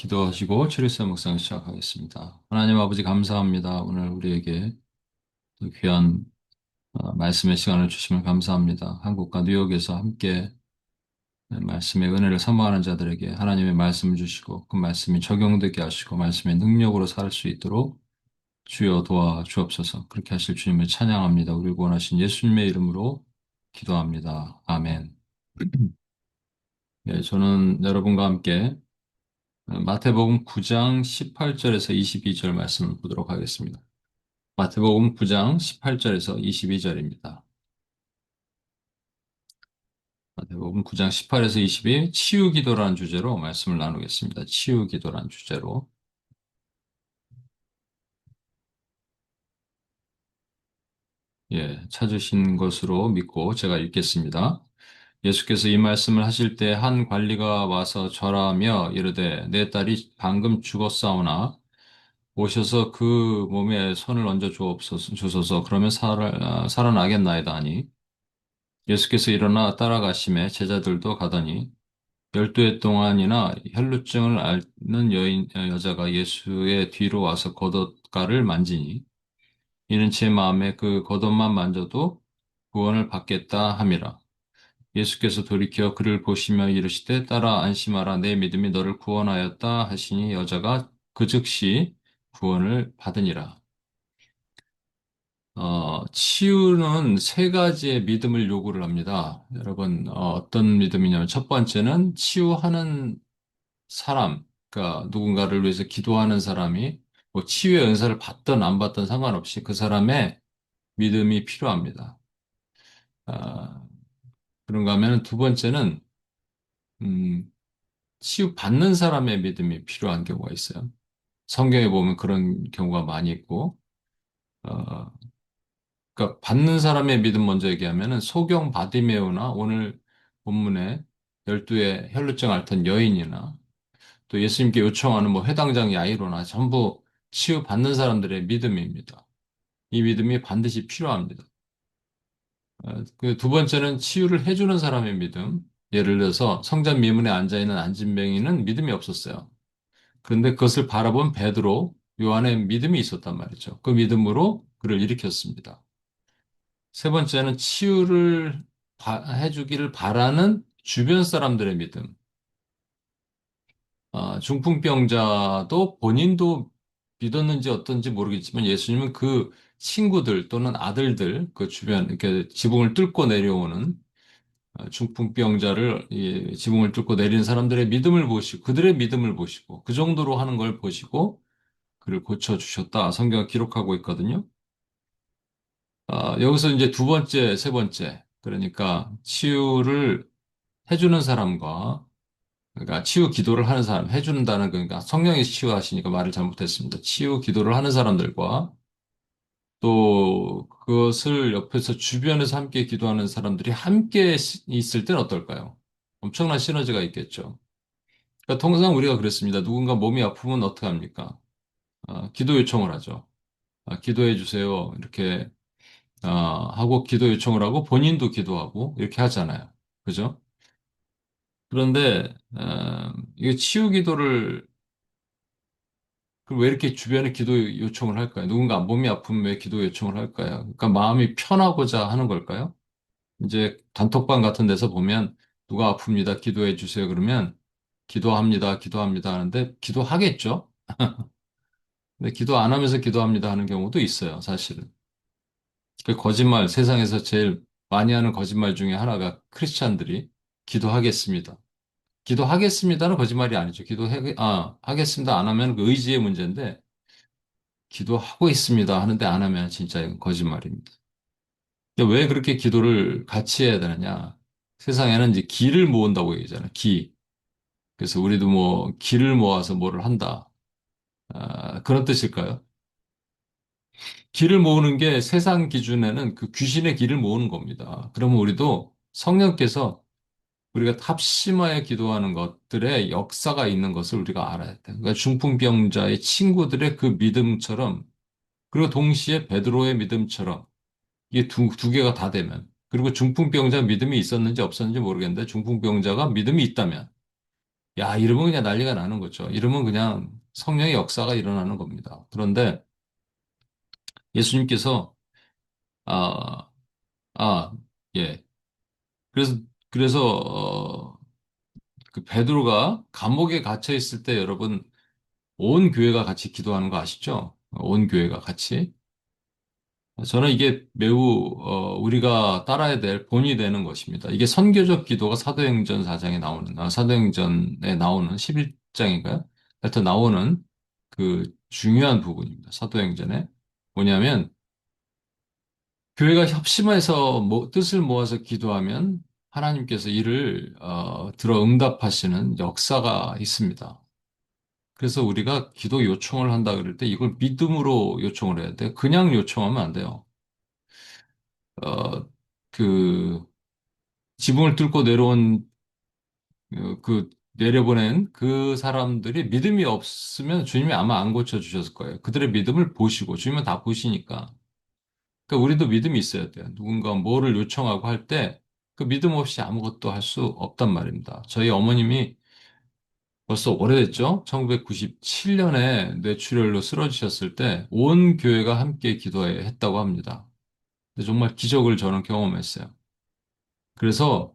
기도하시고 주일세 묵상 시작하겠습니다. 하나님 아버지 감사합니다. 오늘 우리에게 또 귀한 말씀의 시간을 주시면 감사합니다. 한국과 뉴욕에서 함께 말씀의 은혜를 사모하는 자들에게 하나님의 말씀을 주시고 그 말씀이 적용되게 하시고 말씀의 능력으로 살 수 있도록 주여 도와 주옵소서. 그렇게 하실 주님을 찬양합니다. 우리 구원하신 예수님의 이름으로 기도합니다. 아멘. 예, 저는 여러분과 함께 마태복음 9장 18절에서 22절 말씀을 보도록 하겠습니다. 마태복음 9장 18절에서 22절입니다. 마태복음 9장 18에서 22, 치유기도라는 주제로 말씀을 나누겠습니다. 치유기도라는 주제로. 예, 찾으신 것으로 믿고 제가 읽겠습니다. 예수께서 이 말씀을 하실 때 한 관리가 와서 절하며 이르되 내 딸이 방금 죽었사오나 오셔서 그 몸에 손을 얹어 주소서 그러면 살아나겠나이다 하니 예수께서 일어나 따라가심에 제자들도 가더니 12해 동안이나 혈루증을 앓는 여자가 예수의 뒤로 와서 겉옷가를 만지니 이는 제 마음에 그 겉옷만 만져도 구원을 받겠다 함이라. 예수께서 돌이켜 그를 보시며 이르시되 따라 안심하라 내 믿음이 너를 구원하였다 하시니 여자가 그 즉시 구원을 받으니라. 치유는 세 가지의 믿음을 요구를 합니다. 여러분, 어떤 믿음이냐면 첫 번째는 치유하는 사람, 그러니까 누군가를 위해서 기도하는 사람이 뭐 치유의 은사를 받든 안 받든 상관없이 그 사람의 믿음이 필요합니다. 아, 그런가 하면 두 번째는 음, 치유받는 사람의 믿음이 필요한 경우가 있어요. 성경에 보면 그런 경우가 많이 있고, 어, 그러니까 받는 사람의 믿음 먼저 얘기하면은 소경 바디메오나 오늘 본문에 12의 혈루증 앓던 여인이나 또 예수님께 요청하는 뭐 회당장 야이로나 전부 치유받는 사람들의 믿음입니다. 이 믿음이 반드시 필요합니다. 그 두 번째는 치유를 해주는 사람의 믿음. 예를 들어서 성전 미문에 앉아있는 안진뱅이는 믿음이 없었어요. 그런데 그것을 바라본 베드로, 요한의 믿음이 있었단 말이죠. 그 믿음으로 그를 일으켰습니다. 세 번째는 치유를 해주기를 바라는 주변 사람들의 믿음. 중풍병자도 본인도 믿었는지 어떤지 모르겠지만 예수님은 그 친구들 또는 아들들, 그 주변, 이렇게 지붕을 뚫고 내려오는 중풍병자를, 지붕을 뚫고 내리는 사람들의 믿음을 보시고, 그들의 믿음을 보시고, 그 정도로 하는 걸 보시고, 그를 고쳐주셨다. 성경을 기록하고 있거든요. 여기서 이제 두 번째, 세 번째. 그러니까 치유를 해주는 사람과 그러니까 치유 기도를 하는 사람, 해준다는 그러니까 성령이 치유하시니까 말을 잘못했습니다. 치유 기도를 하는 사람들과 또 그것을 옆에서 주변에서 함께 기도하는 사람들이 함께 있을 땐 어떨까요? 엄청난 시너지가 있겠죠. 그러니까 통상 우리가 그랬습니다. 누군가 몸이 아프면 어떻게 합니까? 기도 요청을 하죠. 기도해 주세요. 이렇게 하고 기도 요청을 하고 본인도 기도하고 이렇게 하잖아요. 그죠? 그런데 이게 치유 기도를 그럼 왜 이렇게 주변에 기도 요청을 할까요? 누군가 몸이 아프면 왜 기도 요청을 할까요? 그러니까 마음이 편하고자 하는 걸까요? 이제 단톡방 같은 데서 보면 누가 아픕니다. 기도해 주세요. 그러면 기도합니다. 기도합니다 하는데 기도하겠죠? 근데 기도 안 하면서 기도합니다 하는 경우도 있어요. 사실은. 그 거짓말, 세상에서 제일 많이 하는 거짓말 중에 하나가 크리스찬들이 기도하겠습니다. 기도하겠습니다는 거짓말이 아니죠. 하겠습니다. 안 하면 그 의지의 문제인데 기도하고 있습니다 하는데 안 하면 진짜 이건 거짓말입니다. 근데 왜 그렇게 기도를 같이 해야 되느냐? 세상에는 이제 기를 모은다고 얘기하잖아요. 기. 그래서 우리도 뭐 기를 모아서 뭐를 한다. 그런 뜻일까요? 기를 모으는 게 세상 기준에는 그 귀신의 기를 모으는 겁니다. 그러면 우리도 성령께서 우리가 합심하여 기도하는 것들의 역사가 있는 것을 우리가 알아야 돼. 그러니까 중풍병자의 친구들의 그 믿음처럼 그리고 동시에 베드로의 믿음처럼 이게 두 개가 다 되면 그리고 중풍병자 믿음이 있었는지 없었는지 모르겠는데 중풍병자가 믿음이 있다면 야, 이러면 그냥 난리가 나는 거죠. 이러면 그냥 성령의 역사가 일어나는 겁니다. 그런데 예수님께서, 아, 아, 예. 그래서, 그래서, 그 베드로가 감옥에 갇혀 있을 때 여러분, 온 교회가 같이 기도하는 거 아시죠? 온 교회가 같이. 저는 이게 매우 우리가 따라야 될 본이 되는 것입니다. 이게 선교적 기도가 사도행전 4장에 나오는 사도행전에 나오는 11장인가요? 하여튼 나오는 그 중요한 부분입니다. 사도행전에 뭐냐면 교회가 협심해서 뜻을 모아서 기도하면 하나님께서 이를 들어 응답하시는 역사가 있습니다. 그래서 우리가 기도 요청을 한다 그럴 때 이걸 믿음으로 요청을 해야 돼. 그냥 요청하면 안 돼요. 어, 그 지붕을 뚫고 내려온 내려보낸 그 사람들이 믿음이 없으면 주님이 아마 안 고쳐주셨을 거예요. 그들의 믿음을 보시고 주님은 다 보시니까. 그러니까 우리도 믿음이 있어야 돼요. 누군가 뭐를 요청하고 할 때 그 믿음 없이 아무것도 할 수 없단 말입니다. 저희 어머님이 벌써 오래됐죠? 1997년에 뇌출혈로 쓰러지셨을 때 온 교회가 함께 기도했다고 합니다. 근데 정말 기적을 저는 경험했어요. 그래서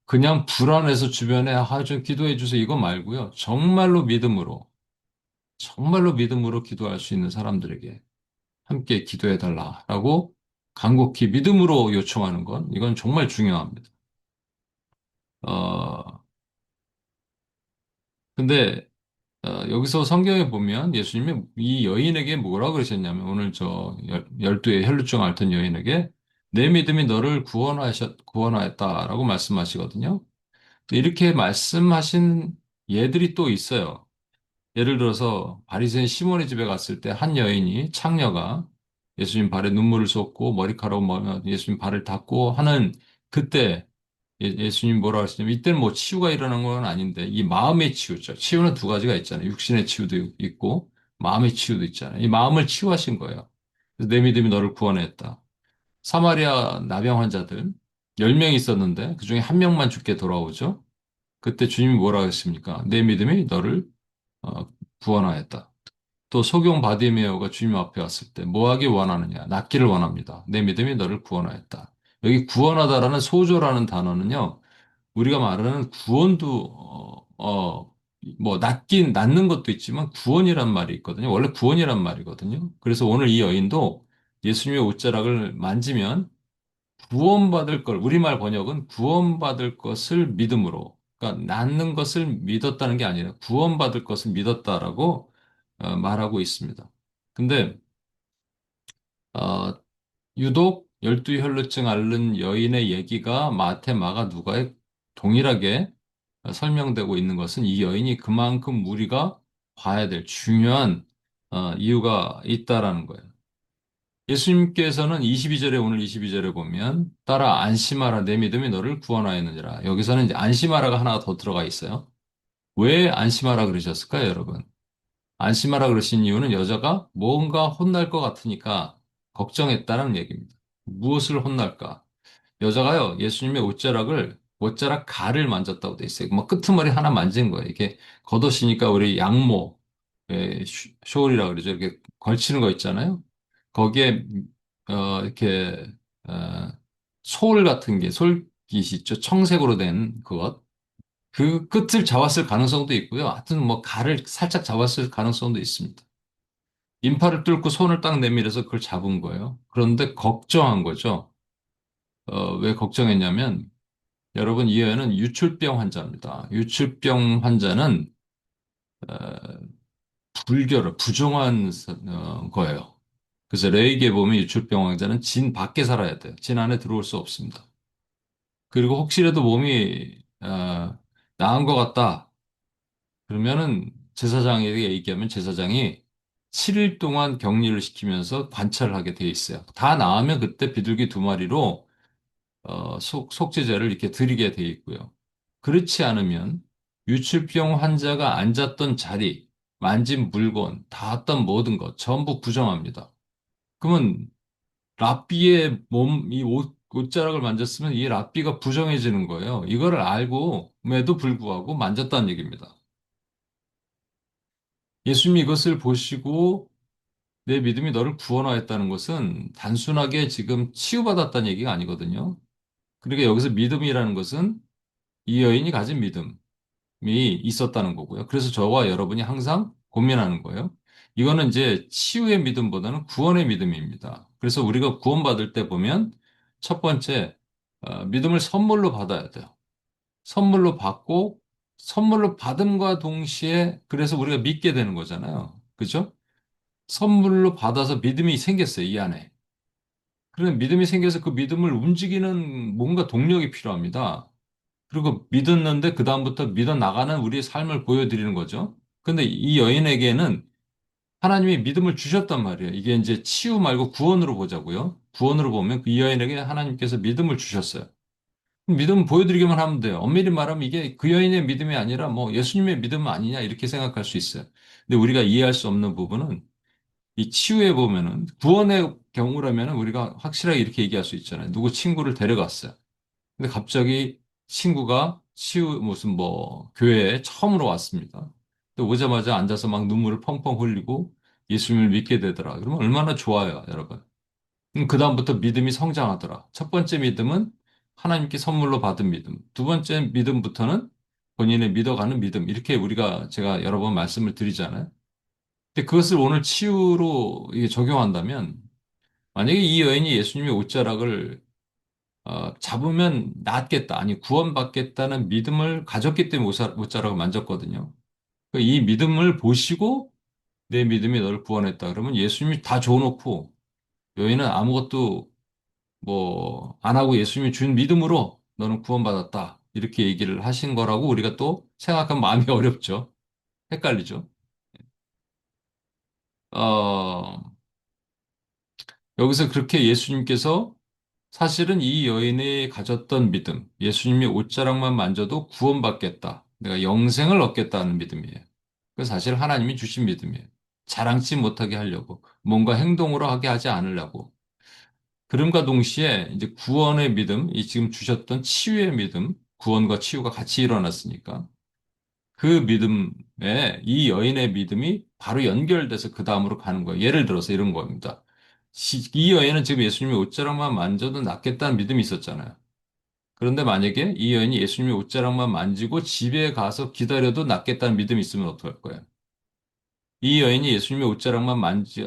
그냥 불안해서 주변에 좀 기도해 주세요 이거 말고요. 정말로 믿음으로 기도할 수 있는 사람들에게 함께 기도해 달라라고 간곡히 믿음으로 요청하는 건 이건 정말 중요합니다. 어, 근데 여기서 성경에 보면 예수님이 이 여인에게 뭐라 그러셨냐면 오늘 저 12의 혈루증 앓던 여인에게 내 믿음이 너를 구원하였다라고 말씀하시거든요. 이렇게 말씀하신 예들이 또 있어요. 예를 들어서 바리새인 시몬의 집에 갔을 때 한 여인이 창녀가 예수님 발에 눈물을 쏟고 머리카락 예수님 발을 닦고 하는 그때 예수님 뭐라 하시냐면 이때는 뭐 치유가 일어난 건 아닌데 이 마음의 치유죠. 치유는 두 가지가 있잖아요. 육신의 치유도 있고 마음의 치유도 있잖아요. 이 마음을 치유하신 거예요. 그래서 내 믿음이 너를 구원했다. 사마리아 나병 환자들 10명 있었는데 그중에 한 명만 죽게 돌아오죠. 그때 주님이 뭐라 했습니까? 내 믿음이 너를 어, 구원하였다. 또 소경 바디메오가 주님 앞에 왔을 때 뭐 하기 원하느냐? 낫기를 원합니다. 내 믿음이 너를 구원하였다. 여기 구원하다라는 소조라는 단어는요. 우리가 말하는 구원도 뭐 낫는 것도 있지만 구원이란 말이 있거든요. 원래 구원이란 말이거든요. 그래서 오늘 이 여인도 예수님의 옷자락을 만지면 구원받을 걸, 우리말 번역은 구원받을 것을 믿음으로, 그러니까 낫는 것을 믿었다는 게 아니라 구원받을 것을 믿었다라고 말하고 있습니다. 근데, 어, 유독 열두 혈루증 앓는 여인의 얘기가 마태, 마가, 누가에 동일하게 설명되고 있는 것은 이 여인이 그만큼 우리가 봐야 될 중요한 이유가 있다라는 거예요. 예수님께서는 22절에 오늘 22절에 보면 따라 안심하라 내 믿음이 너를 구원하였느니라. 여기서는 이제 안심하라가 하나 더 들어가 있어요. 왜 안심하라 그러셨을까요, 여러분? 안심하라 그러신 이유는 여자가 뭔가 혼날 것 같으니까 걱정했다는 얘기입니다. 무엇을 혼날까? 여자가요, 예수님의 옷자락 가를 만졌다고 돼 있어요. 뭐 끄트머리 하나 만진 거예요. 이게 겉옷이니까 우리 양모, 쇼울이라고 그러죠. 이렇게 걸치는 거 있잖아요. 거기에, 이렇게, 어, 솔 같은 게, 솔깃이 있죠. 청색으로 된 그것. 그 끝을 잡았을 가능성도 있고요. 하여튼 뭐 가를 살짝 잡았을 가능성도 있습니다. 인파를 뚫고 손을 딱 내밀어서 그걸 잡은 거예요. 그런데 걱정한 거죠. 왜 걱정했냐면, 여러분, 이 여인은 유출병 환자입니다. 유출병 환자는 어, 부정한 거예요. 그래서 레이기에 보면 유출병 환자는 진 밖에 살아야 돼요. 진 안에 들어올 수 없습니다. 그리고 혹시라도 몸이 나은 것 같다. 그러면은 제사장에게 얘기하면 제사장이 7일 동안 격리를 시키면서 관찰을 하게 돼 있어요. 다 나으면 그때 비둘기 두 마리로 속죄제를 이렇게 드리게 돼 있고요. 그렇지 않으면 유출병 환자가 앉았던 자리, 만진 물건, 닿았던 모든 것 전부 부정합니다. 그러면 랍비의 이 옷자락을 만졌으면 이 랍비가 부정해지는 거예요. 이거를 알고에도 불구하고 만졌다는 얘기입니다. 예수님이 이것을 보시고 내 믿음이 너를 구원하였다는 것은 단순하게 지금 치유받았다는 얘기가 아니거든요. 그러니까 여기서 믿음이라는 것은 이 여인이 가진 믿음이 있었다는 거고요. 그래서 저와 여러분이 항상 고민하는 거예요. 이거는 이제 치유의 믿음보다는 구원의 믿음입니다. 그래서 우리가 구원받을 때 보면 첫 번째, 믿음을 선물로 받아야 돼요. 선물로 받고 선물로 받음과 동시에 그래서 우리가 믿게 되는 거잖아요. 그죠? 선물로 받아서 믿음이 생겼어요, 이 안에. 그런 믿음이 생겨서 그 믿음을 움직이는 뭔가 동력이 필요합니다. 그리고 믿었는데 그다음부터 믿어 나가는 우리의 삶을 보여드리는 거죠. 근데 이 여인에게는 하나님이 믿음을 주셨단 말이에요. 이게 이제 치유 말고 구원으로 보자고요. 구원으로 보면 그 이 여인에게 하나님께서 믿음을 주셨어요. 믿음 보여드리기만 하면 돼요. 엄밀히 말하면 이게 그 여인의 믿음이 아니라 뭐 예수님의 믿음 아니냐 이렇게 생각할 수 있어요. 근데 우리가 이해할 수 없는 부분은 이 치유에 보면은 구원의 경우라면 우리가 확실하게 이렇게 얘기할 수 있잖아요. 누구 친구를 데려갔어요. 근데 갑자기 친구가 치유 무슨 뭐 교회에 처음으로 왔습니다. 근데 오자마자 앉아서 막 눈물을 펑펑 흘리고 예수님을 믿게 되더라. 그러면 얼마나 좋아요, 여러분. 그다음부터 믿음이 성장하더라. 첫 번째 믿음은 하나님께 선물로 받은 믿음. 두 번째 믿음부터는 본인의 믿어가는 믿음. 이렇게 우리가 제가 여러 번 말씀을 드리잖아요. 근데 그것을 오늘 치유로 이게 적용한다면 만약에 이 여인이 예수님의 옷자락을 잡으면 낫겠다, 아니 구원받겠다는 믿음을 가졌기 때문에 옷자락을 만졌거든요. 그러니까 이 믿음을 보시고 내 믿음이 너를 구원했다. 그러면 예수님이 다 줘놓고 여인은 아무것도 뭐 안 하고 예수님이 준 믿음으로 너는 구원받았다. 이렇게 얘기를 하신 거라고 우리가 또 생각하면 마음이 어렵죠. 헷갈리죠. 어, 여기서 그렇게 예수님께서 사실은 이 여인이 가졌던 믿음, 예수님이 옷자락만 만져도 구원받겠다. 내가 영생을 얻겠다는 믿음이에요. 그 사실 하나님이 주신 믿음이에요. 자랑치 못하게 하려고, 뭔가 행동으로 하게 하지 않으려고. 그럼과 동시에 이제 구원의 믿음, 이 지금 주셨던 치유의 믿음, 구원과 치유가 같이 일어났으니까 그 믿음에 이 여인의 믿음이 바로 연결돼서 그 다음으로 가는 거예요. 예를 들어서 이런 겁니다. 이 여인은 지금 예수님의 옷자락만 만져도 낫겠다는 믿음이 있었잖아요. 그런데 만약에 이 여인이 예수님의 옷자락만 만지고 집에 가서 기다려도 낫겠다는 믿음이 있으면 어떡할 거예요? 이 여인이 예수님의 옷자락만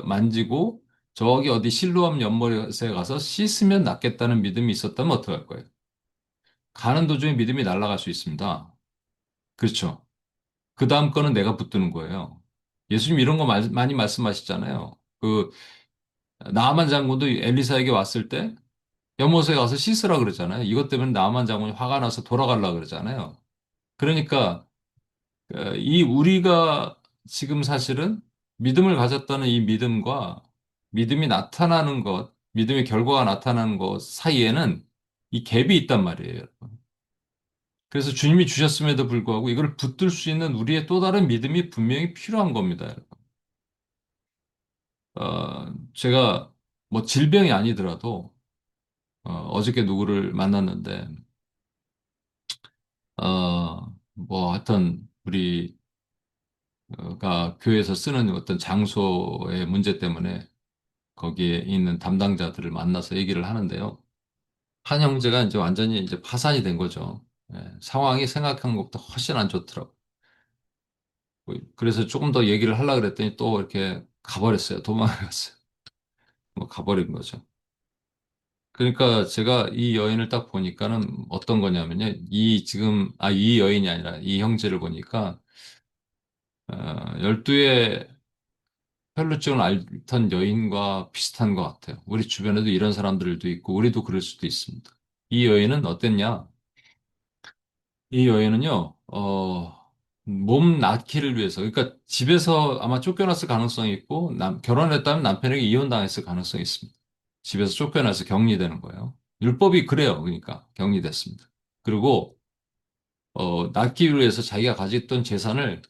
만지고 저기 어디 실로암 연못에 가서 씻으면 낫겠다는 믿음이 있었다면 어떡할 거예요? 가는 도중에 믿음이 날아갈 수 있습니다. 그렇죠. 그 다음 거는 내가 붙드는 거예요. 예수님 이런 거 많이 말씀하시잖아요. 그 나아만 장군도 엘리사에게 왔을 때 연못에 가서 씻으라 그러잖아요. 이것 때문에 나아만 장군이 화가 나서 돌아가려 그러잖아요. 그러니까 이 우리가 지금 사실은 믿음을 가졌다는 이 믿음과 믿음이 나타나는 것, 믿음의 결과가 나타나는 것 사이에는 이 갭이 있단 말이에요. 여러분. 그래서 주님이 주셨음에도 불구하고 이걸 붙들 수 있는 우리의 또 다른 믿음이 분명히 필요한 겁니다. 여러분. 제가 뭐 질병이 아니더라도 어저께 누구를 만났는데 뭐 하여튼 우리가 교회에서 쓰는 어떤 장소의 문제 때문에 거기에 있는 담당자들을 만나서 얘기를 하는데요. 한 형제가 이제 완전히 이제 파산이 된 거죠. 예, 상황이 생각한 것보다 훨씬 안 좋더라고. 그래서 조금 더 얘기를 하려고 그랬더니 또 이렇게 가버렸어요. 도망갔어요. 뭐 가버린 거죠. 그러니까 제가 이 여인을 딱 보니까는 어떤 거냐면요. 이 여인이 아니라 이 형제를 보니까, 12의 혈루증을 앓던 여인과 비슷한 것 같아요. 우리 주변에도 이런 사람들도 있고, 우리도 그럴 수도 있습니다. 이 여인은 어땠냐? 이 여인은요, 몸 낳기를 위해서, 그러니까 집에서 아마 쫓겨났을 가능성이 있고, 결혼했다면 남편에게 이혼당했을 가능성이 있습니다. 집에서 쫓겨나서 격리되는 거예요. 율법이 그래요. 그러니까 격리됐습니다. 그리고 낳기 위해서 자기가 가졌던 재산을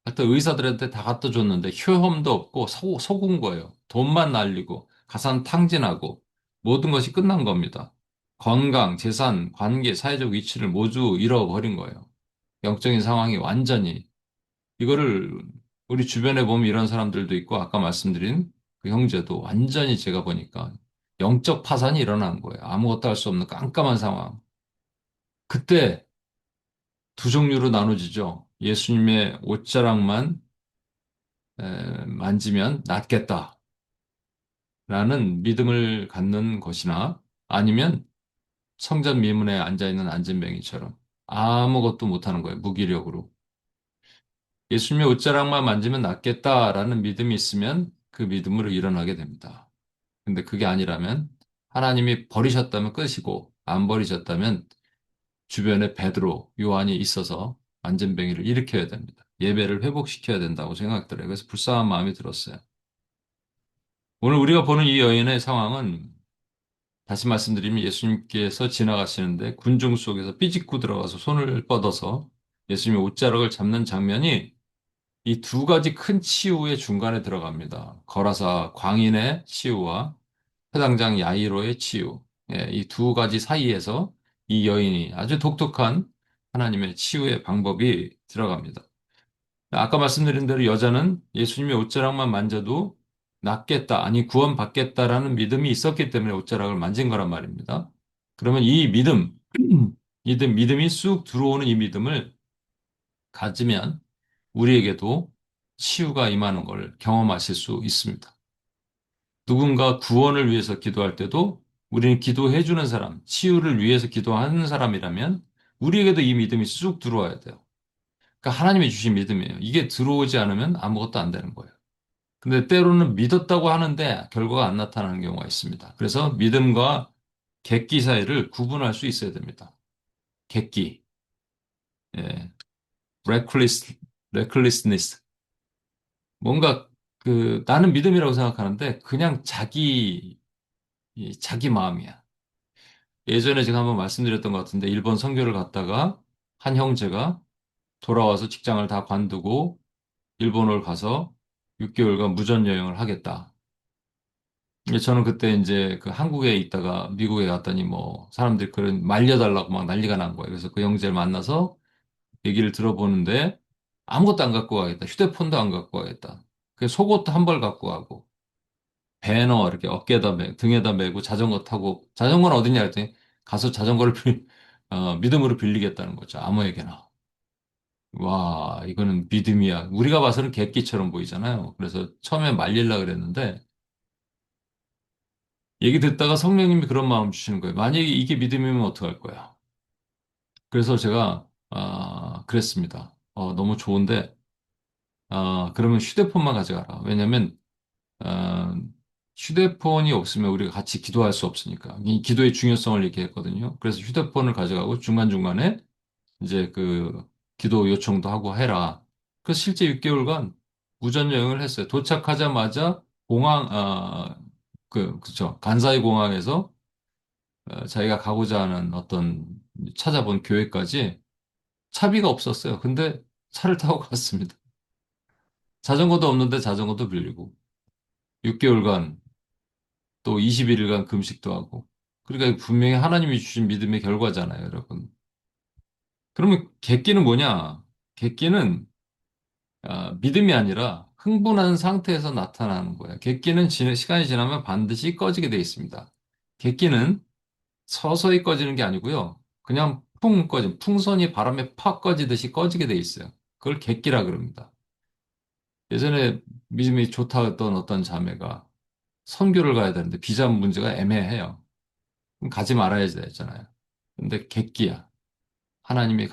하여튼 의사들한테 다 갖다 줬는데 효험도 없고 속은 거예요. 돈만 날리고 가산 탕진하고 모든 것이 끝난 겁니다. 건강, 재산, 관계, 사회적 위치를 모두 잃어버린 거예요. 영적인 상황이 완전히 이거를 우리 주변에 보면 이런 사람들도 있고, 아까 말씀드린 그 형제도 완전히 제가 보니까 영적 파산이 일어난 거예요. 아무것도 할 수 없는 깜깜한 상황. 그때 두 종류로 나눠지죠. 예수님의 옷자락만 만지면 낫겠다라는 믿음을 갖는 것이나 아니면 성전 미문에 앉아있는 안진뱅이처럼 아무것도 못하는 거예요. 무기력으로. 예수님의 옷자락만 만지면 낫겠다라는 믿음이 있으면 그 믿음으로 일어나게 됩니다. 근데 그게 아니라면 하나님이 버리셨다면 끝이고 안 버리셨다면 주변에 베드로, 요한이 있어서 안전뱅이를 일으켜야 됩니다. 예배를 회복시켜야 된다고 생각들어요. 그래서 불쌍한 마음이 들었어요. 오늘 우리가 보는 이 여인의 상황은 다시 말씀드리면 예수님께서 지나가시는데 군중 속에서 삐짓고 들어가서 손을 뻗어서 예수님의 옷자락을 잡는 장면이 이 두 가지 큰 치유의 중간에 들어갑니다. 거라사 광인의 치유와 회당장 야이로의 치유. 예, 이 두 가지 사이에서 이 여인이 아주 독특한 하나님의 치유의 방법이 들어갑니다. 아까 말씀드린 대로 여자는 예수님의 옷자락만 만져도 낫겠다, 아니 구원받겠다라는 믿음이 있었기 때문에 옷자락을 만진 거란 말입니다. 그러면 이 믿음, 믿음이 쑥 들어오는 이 믿음을 가지면 우리에게도 치유가 임하는 걸 경험하실 수 있습니다. 누군가 구원을 위해서 기도할 때도 우리는 기도해 주는 사람, 치유를 위해서 기도하는 사람이라면 우리에게도 이 믿음이 쑥 들어와야 돼요. 그러니까 하나님이 주신 믿음이에요. 이게 들어오지 않으면 아무것도 안 되는 거예요. 근데 때로는 믿었다고 하는데 결과가 안 나타나는 경우가 있습니다. 그래서 믿음과 객기 사이를 구분할 수 있어야 됩니다. 객기, 예, reckless, recklessness. 뭔가 나는 믿음이라고 생각하는데 그냥 자기 마음이야. 예전에 제가 한번 말씀드렸던 것 같은데 일본 선교를 갔다가 한 형제가 돌아와서 직장을 다 관두고 일본을 가서 6개월간 무전 여행을 하겠다. 근데 저는 그때 이제 그 한국에 있다가 미국에 갔더니 뭐 사람들이 그런 말려달라고 막 난리가 난 거예요. 그래서 그 형제를 만나서 얘기를 들어보는데 아무것도 안 갖고 가겠다. 휴대폰도 안 갖고 가겠다. 그 속옷도 한 벌 갖고 가고 배너 이렇게 등에다 메고 자전거 타고 자전거는 어디냐 했더니 가서 자전거를 믿음으로 빌리겠다는 거죠. 아무에게나. 와, 이거는 믿음이야. 우리가 봐서는 객기처럼 보이잖아요. 그래서 처음에 말릴라 그랬는데 얘기 듣다가 성령님이 그런 마음 주시는 거예요. 만약에 이게 믿음이면 어떡할 거야? 그래서 제가 그랬습니다. 너무 좋은데 그러면 휴대폰만 가져가라. 왜냐면 어, 휴대폰이 없으면 우리가 같이 기도할 수 없으니까. 이 기도의 중요성을 얘기했거든요. 그래서 휴대폰을 가져가고 중간중간에 이제 기도 요청도 하고 해라. 그래서 실제 6개월간 무전 여행을 했어요. 도착하자마자 그쵸. 간사이 공항에서 자기가 가고자 하는 어떤 찾아본 교회까지 차비가 없었어요. 근데 차를 타고 갔습니다. 자전거도 없는데 자전거도 빌리고 6개월간 또 21일간 금식도 하고. 그러니까 분명히 하나님이 주신 믿음의 결과잖아요, 여러분. 그러면 객기는 뭐냐? 객기는 믿음이 아니라 흥분한 상태에서 나타나는 거예요. 객기는 시간이 지나면 반드시 꺼지게 되어 있습니다. 객기는 서서히 꺼지는 게 아니고요. 그냥 풍선이 바람에 팍 꺼지듯이 꺼지게 되어 있어요. 그걸 객기라 그럽니다. 예전에 믿음이 좋다 했던 어떤 자매가 선교를 가야 되는데 비자 문제가 애매해요. 그럼 가지 말아야 되잖아요. 근데 객기야. 하나님이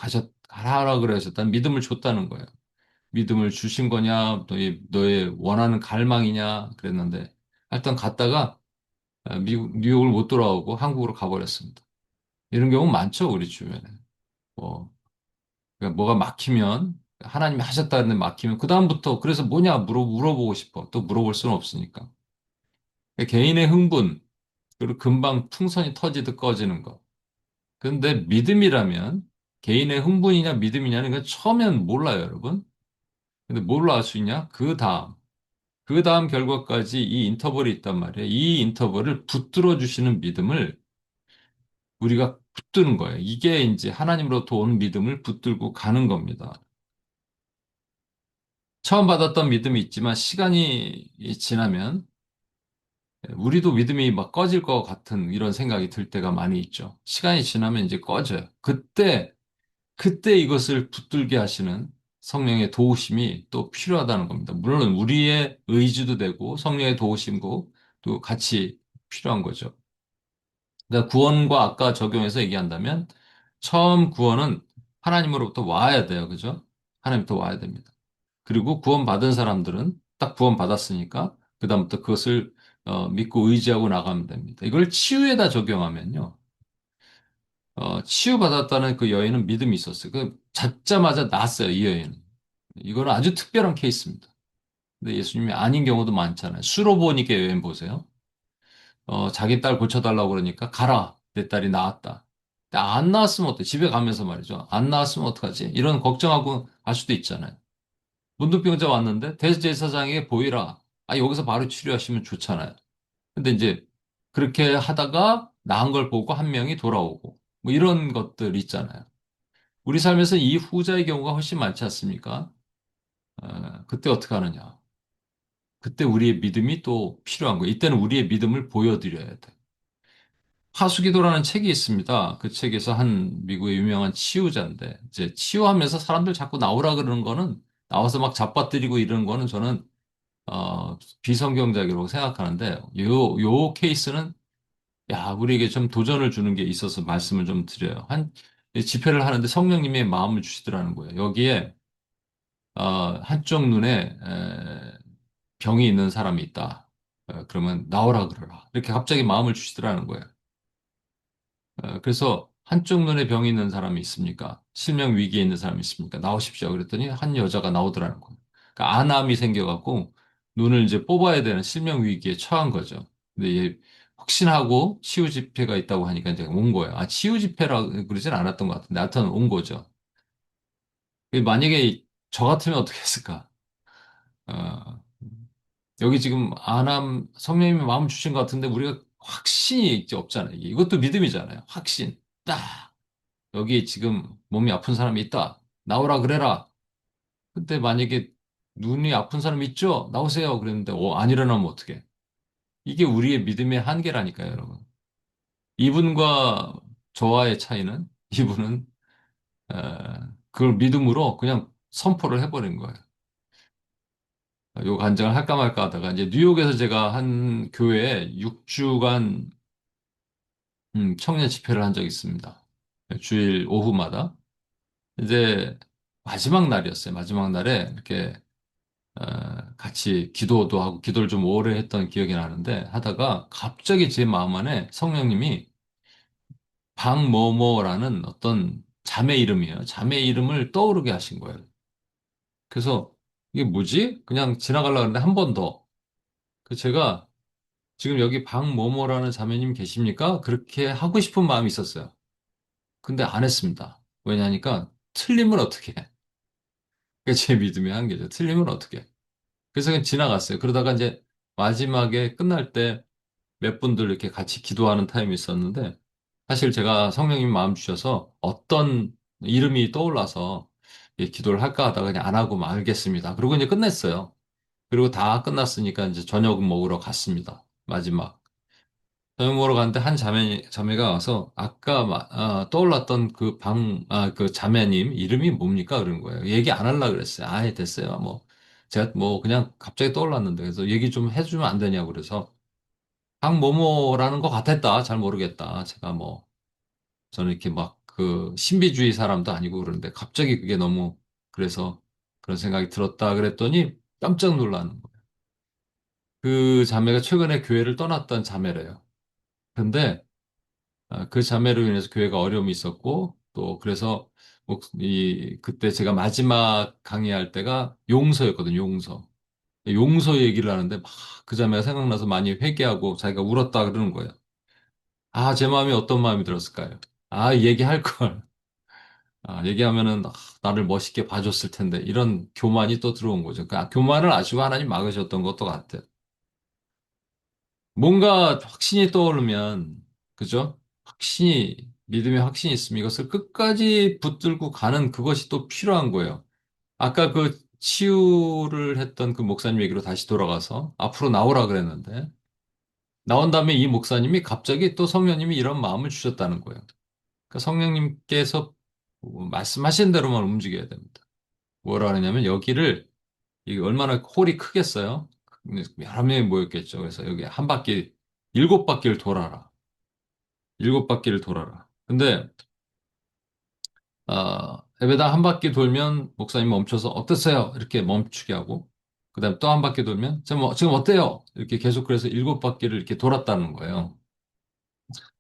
가라 그러셨다는 믿음을 줬다는 거예요. 믿음을 주신 거냐, 너의 원하는 갈망이냐, 그랬는데, 일단 갔다가 뉴욕을 못 돌아오고 한국으로 가버렸습니다. 이런 경우 많죠, 우리 주변에. 뭐, 그러니까 뭐가 막히면, 하나님이 하셨다는데 막히면, 그다음부터, 그래서 뭐냐, 물어보고 싶어. 또 물어볼 수는 없으니까. 그러니까 개인의 흥분, 그리고 금방 풍선이 터지듯 꺼지는 거. 근데 믿음이라면, 개인의 흥분이냐 믿음이냐는 건 처음엔 몰라요, 여러분. 근데 뭘로 알 수 있냐? 그 다음 결과까지 이 인터벌이 있단 말이에요. 이 인터벌을 붙들어 주시는 믿음을 우리가 붙드는 거예요. 이게 이제 하나님으로부터 오는 믿음을 붙들고 가는 겁니다. 처음 받았던 믿음이 있지만 시간이 지나면 우리도 믿음이 막 꺼질 것 같은 이런 생각이 들 때가 많이 있죠. 시간이 지나면 이제 꺼져요. 그때 이것을 붙들게 하시는 성령의 도우심이 또 필요하다는 겁니다. 물론 우리의 의지도 되고 성령의 도우심도 또 같이 필요한 거죠. 그러니까 구원과 아까 적용해서 얘기한다면 처음 구원은 하나님으로부터 와야 돼요. 그죠? 하나님부터 와야 됩니다. 그리고 구원받은 사람들은 딱 구원받았으니까 그다음부터 그것을 믿고 의지하고 나가면 됩니다. 이걸 치유에다 적용하면요. 치유받았다는 그 여인은 믿음이 있었어요. 그 잡자마자 나았어요, 이 여인은. 이거는 아주 특별한 케이스입니다. 근데 예수님이 아닌 경우도 많잖아요. 수로보니까 여인 보세요. 자기 딸 고쳐달라고 그러니까 가라. 내 딸이 나았다. 근데 안 나았으면 어때? 집에 가면서 말이죠. 안 나았으면 어떡하지? 이런 걱정하고 갈 수도 있잖아요. 문둥병자 왔는데 대제사장에게 보이라. 아, 여기서 바로 치료하시면 좋잖아요. 근데 이제 그렇게 하다가 나은 걸 보고 한 명이 돌아오고 뭐 이런 것들 있잖아요. 우리 삶에서 이 후자의 경우가 훨씬 많지 않습니까? 그때 어떻게 하느냐? 그때 우리의 믿음이 또 필요한 거예요. 이때는 우리의 믿음을 보여드려야 돼. 하수기도라는 책이 있습니다. 그 책에서 한 미국의 유명한 치유자인데, 이제 치유하면서 사람들 자꾸 나오라 그러는 거는, 나와서 막 잡아뜨리고 이러는 거는 저는, 비성경적이라고 생각하는데, 요 케이스는, 야, 우리에게 좀 도전을 주는 게 있어서 말씀을 좀 드려요. 집회를 하는데 성령님의 마음을 주시더라는 거예요. 여기에, 한쪽 눈에, 병이 있는 사람이 있다. 그러면 나오라 그러라. 이렇게 갑자기 마음을 주시더라는 거예요. 그래서 한쪽 눈에 병이 있는 사람이 있습니까? 실명 위기에 있는 사람이 있습니까? 나오십시오. 그랬더니 한 여자가 나오더라는 거예요. 그러니까 안암이 생겨갖고 눈을 이제 뽑아야 되는 실명 위기에 처한 거죠. 근데 얘 확신하고 치유 집회가 있다고 하니까 이제 온 거예요. 아, 치유 집회라 그러진 않았던 것 같은데 하여튼 온 거죠. 만약에 저 같으면 어떻게 했을까? 어, 여기 지금 안암 성령님이 마음 주신 것 같은데 우리가 확신이 이제 없잖아요. 이것도 믿음이잖아요. 확신. 딱. 여기 지금 몸이 아픈 사람이 있다. 나오라 그래라. 근데 만약에 눈이 아픈 사람 있죠? 나오세요. 그랬는데, 안 일어나면 어떡해? 이게 우리의 믿음의 한계라니까요, 여러분. 이분과 저와의 차이는, 이분은, 그걸 믿음으로 그냥 선포를 해버린 거예요. 요 간증을 할까 말까 하다가, 이제 뉴욕에서 제가 한 교회에 6주간, 청년 집회를 한 적이 있습니다. 주일 오후마다. 이제 마지막 날이었어요. 마지막 날에 이렇게 같이 기도도 하고 기도를 좀 오래 했던 기억이 나는데 하다가 갑자기 제 마음 안에 성령님이 방뭐뭐라는 어떤 자매 이름이에요. 자매 이름을 떠오르게 하신 거예요. 그래서 이게 뭐지? 그냥 지나가려고 했는데 한 번 더. 그 제가 지금 여기 방뭐뭐라는 자매님 계십니까? 그렇게 하고 싶은 마음이 있었어요. 근데 안 했습니다. 왜냐니까 틀리면 어떻게 해? 그게 제 믿음의 한계죠. 틀리면 어떻게 해? 그래서 그냥 지나갔어요. 그러다가 이제 마지막에 끝날 때 몇 분들 이렇게 같이 기도하는 타임이 있었는데, 사실 제가 성령님 마음 주셔서 어떤 이름이 떠올라서 이 기도를 할까 하다가 그냥 안 하고 말겠습니다. 그리고 이제 끝냈어요. 그리고 다 끝났으니까 이제 저녁 먹으러 갔습니다. 마지막. 저녁 먹으러 갔는데 한 자매가 와서 아까 떠올랐던 그 자매님 이름이 뭡니까? 그런 거예요. 얘기 안 하려고 그랬어요. 아예 됐어요. 뭐, 제가 뭐 그냥 갑자기 떠올랐는데, 그래서 얘기 좀 해주면 안 되냐고 그래서 박모모라는 것 같았다. 잘 모르겠다. 제가 뭐, 저는 이렇게 막 그 신비주의 사람도 아니고 그러는데 갑자기 그게 너무 그래서 그런 생각이 들었다 그랬더니 깜짝 놀라는 거예요. 그 자매가 최근에 교회를 떠났던 자매래요. 근데 그 자매로 인해서 교회가 어려움이 있었고 또 그래서 그때 제가 마지막 강의할 때가 용서였거든요. 용서. 용서 얘기를 하는데 막 그 자매가 생각나서 많이 회개하고 자기가 울었다 그러는 거예요. 아, 제 마음이 어떤 마음이 들었을까요? 아, 얘기할 걸. 얘기하면은 나를 멋있게 봐줬을 텐데 이런 교만이 또 들어온 거죠. 그 교만을 아시고 하나님 막으셨던 것도 같아요. 뭔가 확신이 떠오르면 그죠? 믿음의 확신이 있으면 이것을 끝까지 붙들고 가는 그것이 또 필요한 거예요. 아까 그 치유를 했던 그 목사님 얘기로 다시 돌아가서 앞으로 나오라 그랬는데, 나온 다음에 이 목사님이 갑자기 또 성령님이 이런 마음을 주셨다는 거예요. 그러니까 성령님께서 말씀하신 대로만 움직여야 됩니다. 뭐라 하느냐면 여기를, 이게 얼마나 홀이 크겠어요? 여러 명이 모였겠죠. 그래서 여기 한 바퀴, 7바퀴를 돌아라. 7바퀴를 돌아라. 근데 예배당 한 바퀴 돌면 목사님 멈춰서 어떠세요? 이렇게 멈추게 하고, 그다음 또 한 바퀴 돌면 지금 어때요? 이렇게 계속 그래서 7바퀴를 이렇게 돌았다는 거예요.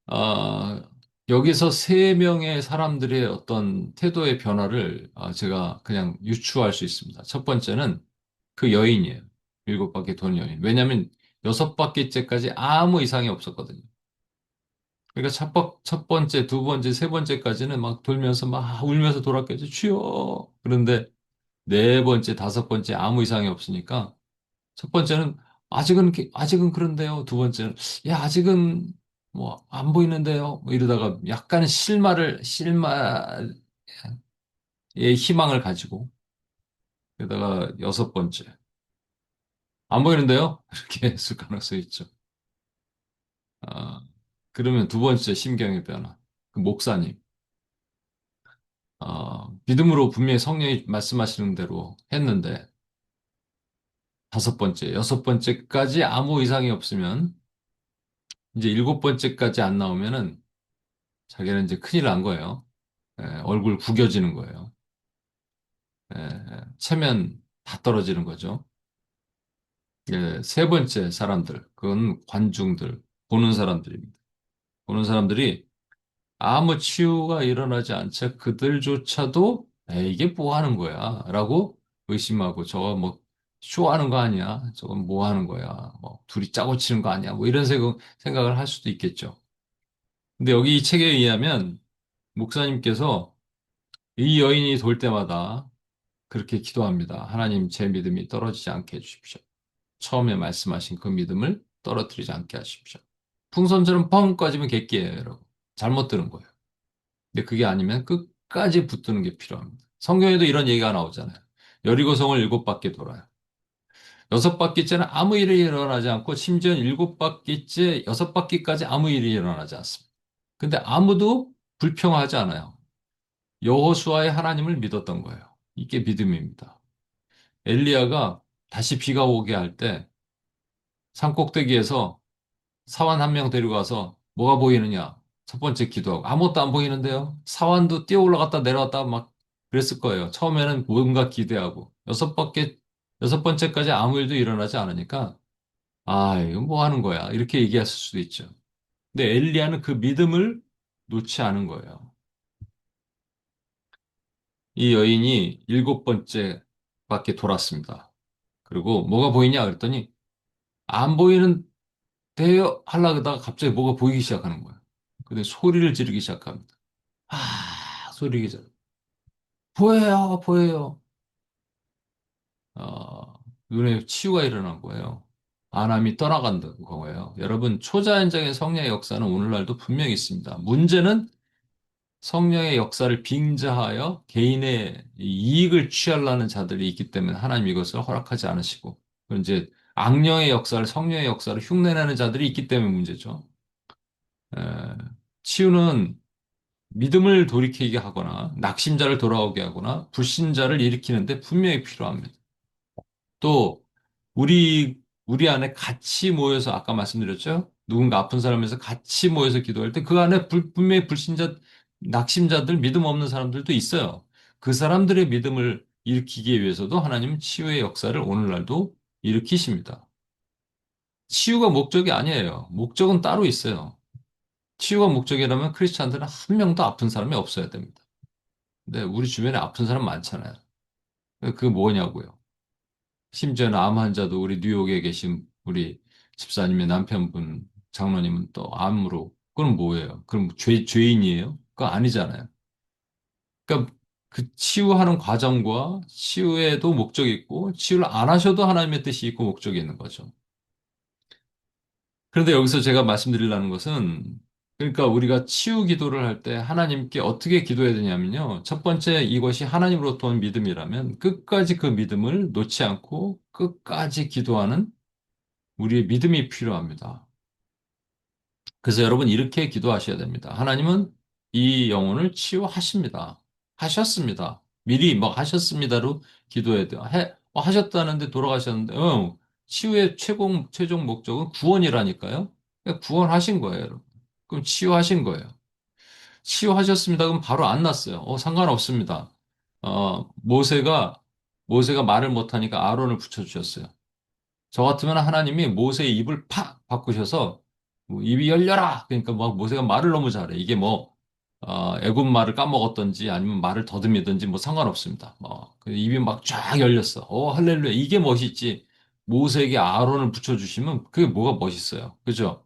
아, 여기서 3명의 사람들의 어떤 태도의 변화를 제가 그냥 유추할 수 있습니다. 첫 번째는 그 여인이에요. 7바퀴 도는 여인. 왜냐하면 6바퀴째까지 아무 이상이 없었거든요. 그러니까 첫 번째, 두 번째, 세 번째까지는 막 돌면서 막 울면서 돌았겠죠. 주여. 그런데 네 번째, 다섯 번째 아무 이상이 없으니까 첫 번째는 아직은 그런데요. 두 번째는 야, 아직은 뭐 안 보이는데요. 뭐 이러다가 약간 실마의 희망을 가지고 그러다가 여섯 번째 안 보이는데요. 이렇게 했을 가능성이 있죠. 아, 그러면 두 번째 심경의 변화. 그 목사님. 믿음으로 분명히 성령이 말씀하시는 대로 했는데 다섯 번째, 여섯 번째까지 아무 이상이 없으면 이제 7번째까지 안 나오면은 자기는 이제 큰일 난 거예요. 얼굴 구겨지는 거예요. 체면 다 떨어지는 거죠. 세 번째 사람들, 그건 관중들, 보는 사람들입니다. 보는 사람들이 아무 치유가 일어나지 않자 그들조차도 이게 뭐 하는 거야? 라고 의심하고 저거 뭐 쇼하는 거 아니야? 저건 뭐 하는 거야? 뭐 둘이 짜고 치는 거 아니야? 뭐 이런 생각을 할 수도 있겠죠. 근데 여기 이 책에 의하면 목사님께서 이 여인이 돌 때마다 그렇게 기도합니다. 하나님, 제 믿음이 떨어지지 않게 해주십시오. 처음에 말씀하신 그 믿음을 떨어뜨리지 않게 하십시오. 풍선처럼 펑 꺼지면 객기예요, 여러분. 잘못 들은 거예요. 근데 그게 아니면 끝까지 붙드는 게 필요합니다. 성경에도 이런 얘기가 나오잖아요. 여리고성을 7바퀴 돌아요. 6바퀴째는 아무 일이 일어나지 않고 심지어 7바퀴째 6바퀴까지 아무 일이 일어나지 않습니다. 근데 아무도 불평하지 않아요. 여호수아의 하나님을 믿었던 거예요. 이게 믿음입니다. 엘리야가 다시 비가 오게 할 때 산꼭대기에서 사환 한 명 데리고 가서 뭐가 보이느냐? 첫 번째 기도하고 아무것도 안 보이는데요. 사환도 뛰어 올라갔다 내려왔다 막 그랬을 거예요. 처음에는 뭔가 기대하고 여섯 번째까지 아무 일도 일어나지 않으니까 이거 뭐 하는 거야? 이렇게 얘기했을 수도 있죠. 근데 엘리야는 그 믿음을 놓지 않은 거예요. 이 여인이 7번째밖에 돌았습니다. 그리고 뭐가 보이냐 그랬더니 안 보이는 대여 하려고 하다가 갑자기 뭐가 보이기 시작하는 거예요. 근데 소리를 지르기 시작합니다. 소리가 잘 보여요, 보여요. 어, 눈에 치유가 일어난 거예요. 안함이 떠나간다는 거예요. 여러분, 초자연적인 성령의 역사는 오늘날도 분명히 있습니다. 문제는 성령의 역사를 빙자하여 개인의 이익을 취하려는 자들이 있기 때문에 하나님 이것을 허락하지 않으시고, 그리고 이제 악령의 역사를, 성령의 역사를 흉내내는 자들이 있기 때문에 문제죠. 에, 치유는 믿음을 돌이키게 하거나 낙심자를 돌아오게 하거나 불신자를 일으키는데 분명히 필요합니다. 또 우리 안에 같이 모여서 아까 말씀드렸죠? 누군가 아픈 사람에서 같이 모여서 기도할 때 그 안에 분명히 불신자, 낙심자들, 믿음 없는 사람들도 있어요. 그 사람들의 믿음을 일으키기 위해서도 하나님은 치유의 역사를 오늘날도 일으키십니다. 치유가 목적이 아니에요. 목적은 따로 있어요. 치유가 목적이라면 크리스찬들은 한 명도 아픈 사람이 없어야 됩니다. 근데 우리 주변에 아픈 사람 많잖아요. 그게 뭐냐고요. 심지어는 암 환자도 우리 뉴욕에 계신 우리 집사님의 남편분, 장로님은 또 암으로. 그건 뭐예요? 그럼 죄인이에요? 그거 아니잖아요. 그러니까 그 치유하는 과정과 치유에도 목적이 있고 치유를 안 하셔도 하나님의 뜻이 있고 목적이 있는 거죠. 그런데 여기서 제가 말씀드리려는 것은 그러니까 우리가 치유 기도를 할 때 하나님께 어떻게 기도해야 되냐면요. 첫 번째 이것이 하나님으로부터 온 믿음이라면 끝까지 그 믿음을 놓지 않고 끝까지 기도하는 우리의 믿음이 필요합니다. 그래서 여러분 이렇게 기도하셔야 됩니다. 하나님은 이 영혼을 치유하십니다. 하셨습니다. 미리 뭐 하셨습니다로 기도해야 돼요. 하셨다는데 돌아가셨는데, 치유의 최종 목적은 구원이라니까요. 그러니까 구원하신 거예요, 여러분. 그럼 치유하신 거예요. 치유하셨습니다. 그럼 바로 안 났어요. 상관없습니다. 모세가 말을 못하니까 아론을 붙여주셨어요. 저 같으면 하나님이 모세의 입을 팍 바꾸셔서 뭐 입이 열려라. 그러니까 막 모세가 말을 너무 잘해. 이게 뭐 애굽 말을 까먹었던지 아니면 말을 더듬이든지 뭐 상관없습니다. 그 입이 막 쫙 열렸어. 할렐루야. 이게 멋있지. 모세에게 아론을 붙여주시면 그게 뭐가 멋있어요. 그죠?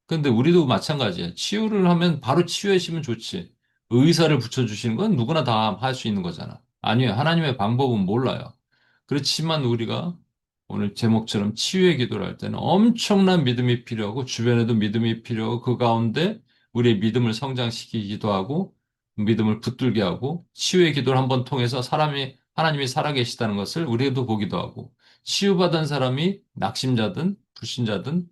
근데 우리도 마찬가지예요. 치유를 하면 바로 치유해주시면 좋지. 의사를 붙여주시는 건 누구나 다 할 수 있는 거잖아. 아니에요. 하나님의 방법은 몰라요. 그렇지만 우리가 오늘 제목처럼 치유의 기도를 할 때는 엄청난 믿음이 필요하고 주변에도 믿음이 필요하고 그 가운데 우리의 믿음을 성장시키기도 하고 믿음을 붙들게 하고 치유의 기도를 한번 통해서 하나님이 살아계시다는 것을 우리도 보기도 하고 치유받은 사람이 낙심자든 불신자든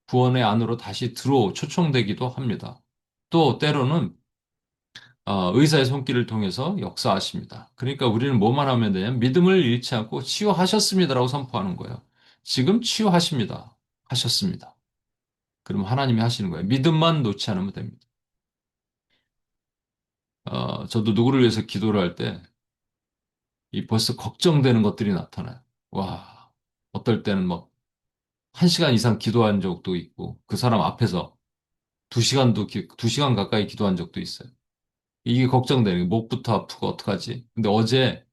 구원의 안으로 다시 초청되기도 합니다. 또 때로는 의사의 손길을 통해서 역사하십니다. 그러니까 우리는 뭐만 하면 되냐면 믿음을 잃지 않고 치유하셨습니다라고 선포하는 거예요. 지금 치유하십니다. 하셨습니다. 그럼 하나님이 하시는 거예요. 믿음만 놓지 않으면 됩니다. 저도 누구를 위해서 기도를 할 때 이 벌써 걱정되는 것들이 나타나요. 와, 어떨 때는 뭐 1시간 이상 기도한 적도 있고 그 사람 앞에서 2시간 가까이 기도한 적도 있어요. 이게 걱정되는 게 목부터 아프고 어떡하지? 근데 어제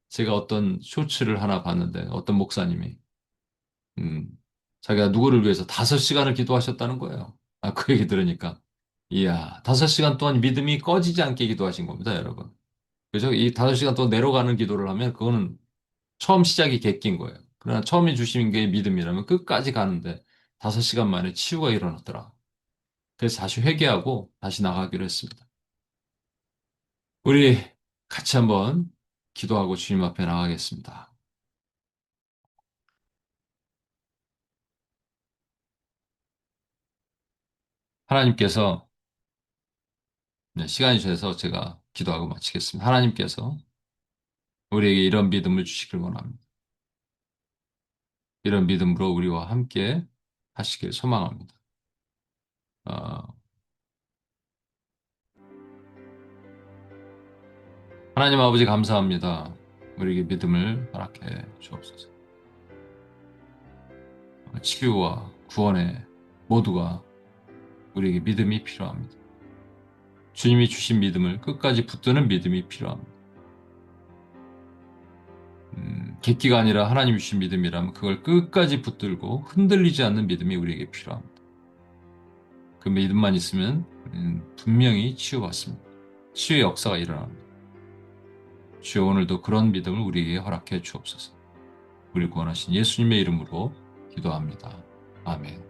제가 어떤 쇼츠를 하나 봤는데 어떤 목사님이 음, 자기가 누구를 위해서 5시간을 기도하셨다는 거예요. 그 얘기 들으니까 이야, 5시간 동안 믿음이 꺼지지 않게 기도하신 겁니다, 여러분. 그죠? 이 5시간 동안 내려가는 기도를 하면 그거는 처음 시작이 객기인 거예요. 그러나 처음에 주신 게 믿음이라면 끝까지 가는데 5시간 만에 치유가 일어났더라. 그래서 다시 회개하고 다시 나가기로 했습니다. 우리 같이 한번 기도하고 주님 앞에 나가겠습니다. 하나님께서 네, 시간이 돼서 제가 기도하고 마치겠습니다. 하나님께서 우리에게 이런 믿음을 주시길 원합니다. 이런 믿음으로 우리와 함께 하시길 소망합니다. 어, 하나님 아버지 감사합니다. 우리에게 믿음을 허락해 주옵소서. 치유와 구원의 모두가 우리에게 믿음이 필요합니다. 주님이 주신 믿음을 끝까지 붙드는 믿음이 필요합니다. 객기가 아니라 하나님이 주신 믿음이라면 그걸 끝까지 붙들고 흔들리지 않는 믿음이 우리에게 필요합니다. 그 믿음만 있으면 우리는 분명히 치유받습니다. 치유의 역사가 일어납니다. 주여 오늘도 그런 믿음을 우리에게 허락해 주옵소서. 우리 구원하신 예수님의 이름으로 기도합니다. 아멘.